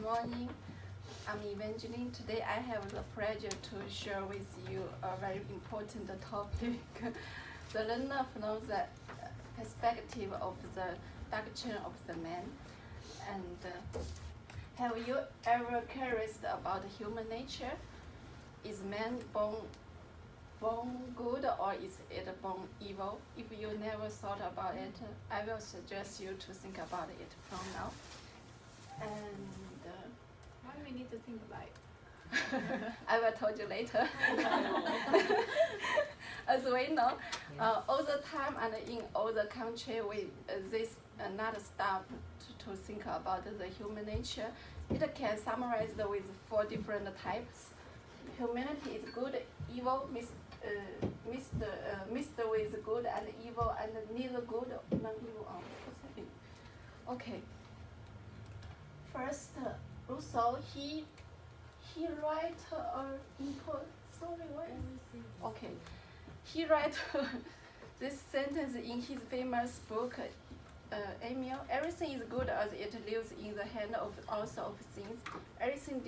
morning. I'm Evangeline. Today I have the pleasure to share with you a very important topic, the learner from the perspective of the doctrine of the man. And have you ever curious about human nature? Is man born good or is it born evil? If you never thought about it, I will suggest you to think about it from now. And why do we need to think about it? I will tell you later. As we know, all the time and in all the country, this not stop to think about the human nature. It can summarize with 4 different types. Humanity is good, evil, mixed with good and evil, and neither good nor evil. Okay. First, Rousseau he write input. Sorry, what? Okay, he write this sentence in his famous book, Emile. Everything is good as it lives in the hand of the author of things. Everything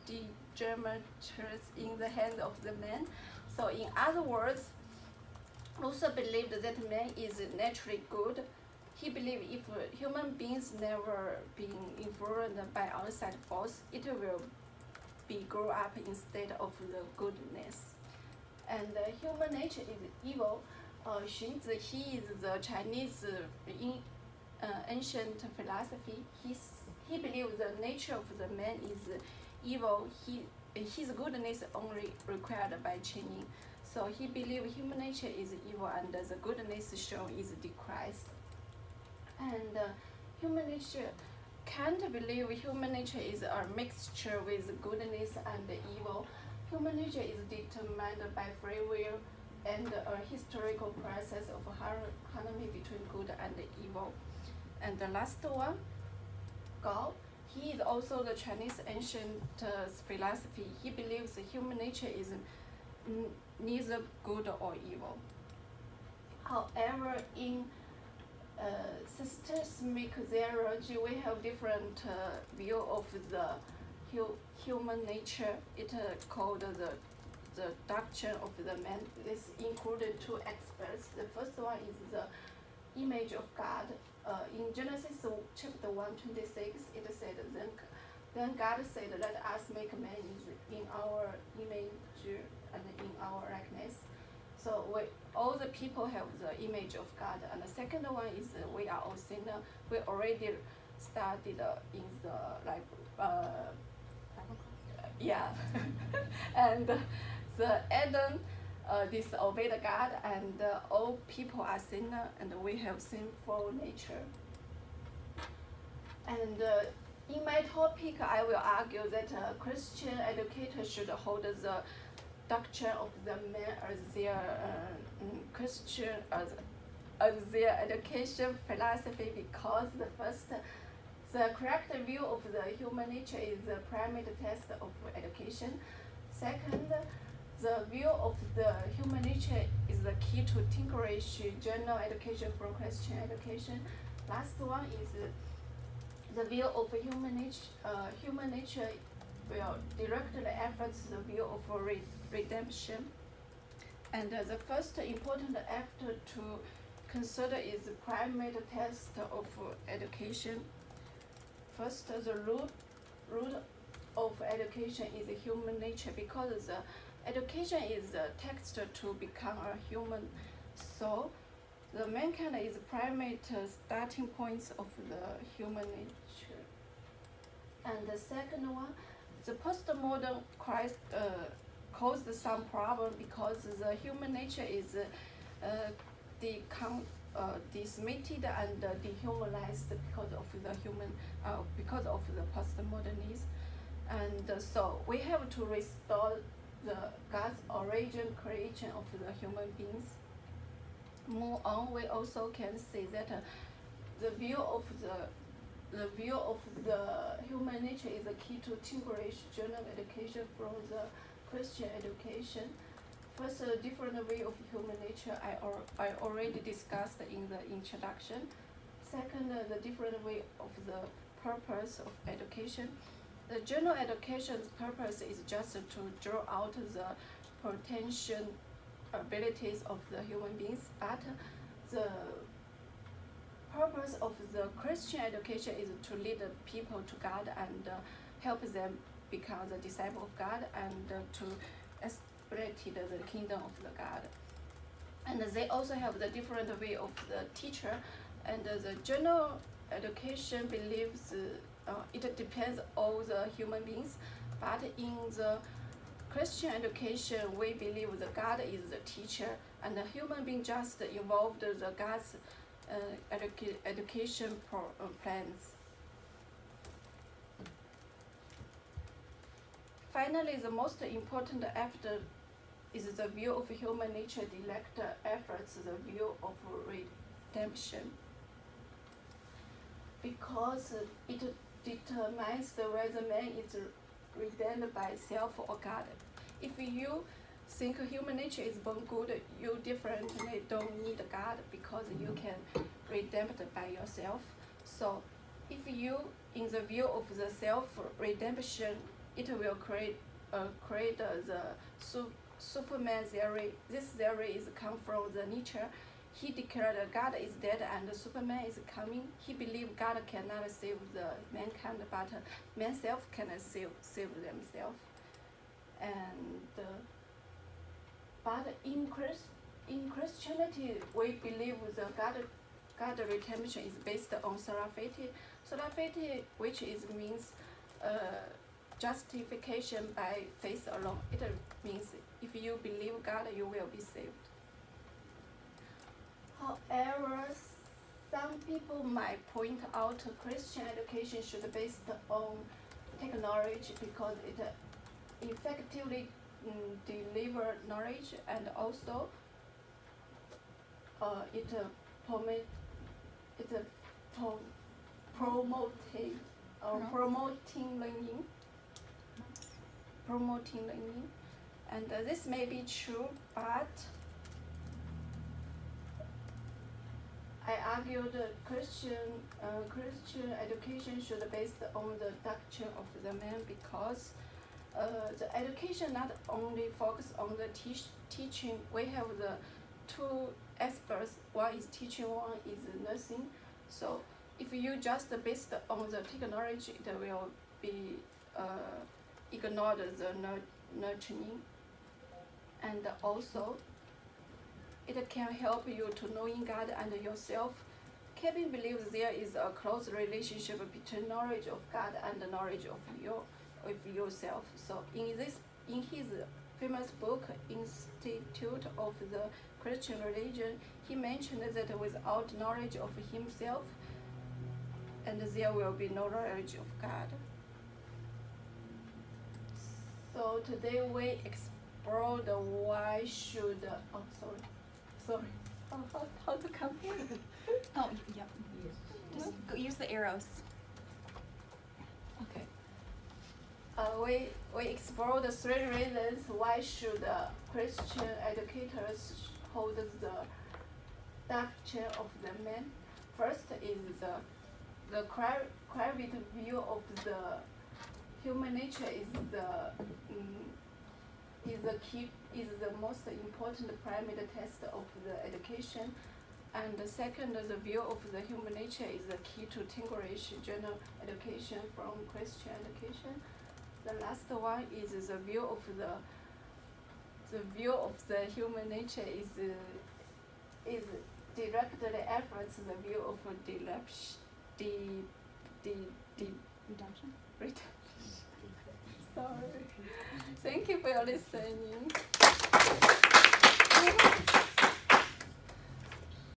degenerates in the hand of the man. So, in other words, Rousseau believed that man is naturally good. He believed if human beings never been influenced by outside force, it will be grow up instead of the goodness. And human nature is evil. Xunzi, he is the Chinese ancient philosophy. He believes the nature of the man is evil. His goodness only required by training. So he believed human nature is evil and the goodness shown is decreased. And human nature can't believe human nature is a mixture with goodness and evil. Human nature is determined by free will and a historical process of harmony between good and evil. And the last one, Gao, he is also the Chinese ancient philosophy. He believes human nature is neither good or evil. However, in systemic theology, we have different view of the human nature. It called the doctrine of the man. This included 2 experts. The first one is the image of God. In Genesis chapter 1:26, it said, then God said, let us make man in our image and in our likeness. So all the people have the image of God. And the second one is we are all sinners. We already studied in the yeah. And the Adam disobeyed God, and all people are sinners, and we have sinful nature. And in my topic, I will argue that Christian educators should hold the doctrine of the man as their Christian as their education philosophy, because the correct view of the human nature is the primary test of education. Second, the view of the human nature is the key to distinguish general education from Christian education. Last one is the view of human nature. Human nature will directly affect the view of redemption. And the first important effort to consider is the primary test of education. First, the root of education is human nature, because the education is the text to become a human. So the mankind is primary starting points of the human nature. And the second one, the postmodern caused some problem because the human nature is dismissed and dehumanized because of the postmodernism. And so we have to restore the God's origin creation of the human beings. Move on, we also can see that the view of the human nature is the key to distinguish general education from the Christian education. First, a different view of human nature I already discussed in the introduction. Second, the different way of the purpose of education. The general education's purpose is just to draw out the potential abilities of the human beings, but the purpose of the Christian education is to lead the people to God and help them become the disciple of God and to establish the kingdom of the God. And they also have the different way of the teacher, and the general education believes it depends on the human beings, but in the Christian education we believe that God is the teacher and the human being just involved the God's education plans. Finally, the most important after is the view of human nature direct efforts, the view of redemption. Because it determines whether man is redeemed by self or God. If you think human nature is born good, you definitely don't need God because you can redeem it by yourself. So if you, in the view of the self-redemption, it will create the Superman theory. This theory is come from the Nietzsche. He declared that God is dead and Superman is coming. He believed God cannot save the mankind, but manself can save themselves. And but in Christianity, we believe the God redemption is based on sola fide. Sola fide, which means justification by faith alone. It means if you believe God, you will be saved. However, some people might point out Christian education should be based on technology because it effectively deliver knowledge, and also promoting learning, and this may be true, but I argue that Christian education should be based on the doctrine of the man because the education not only focus on the teaching. We have the two aspects. One is teaching, one is nursing. So if you just based on the technology, it will be ignored the nurturing, and also it can help you to knowing God and yourself. Kevin believes there is a close relationship between knowledge of God and the knowledge of yourself. So in his famous book, Institute of the Christian Religion, he mentioned that without knowledge of himself, and there will be no knowledge of God. So today we explored why should how to come here? Oh, yeah. Just go use the arrows. Okay. We explored the 3 reasons why should Christian educators hold the doctrine of the man. First is the private view of the human nature is the most important primary test of the education. And the second, the view of the human nature is the key to distinguish general education from Christian education. The last one is the view of the human nature is directly affects the view of Redemption. Sorry. Thank you for your listening.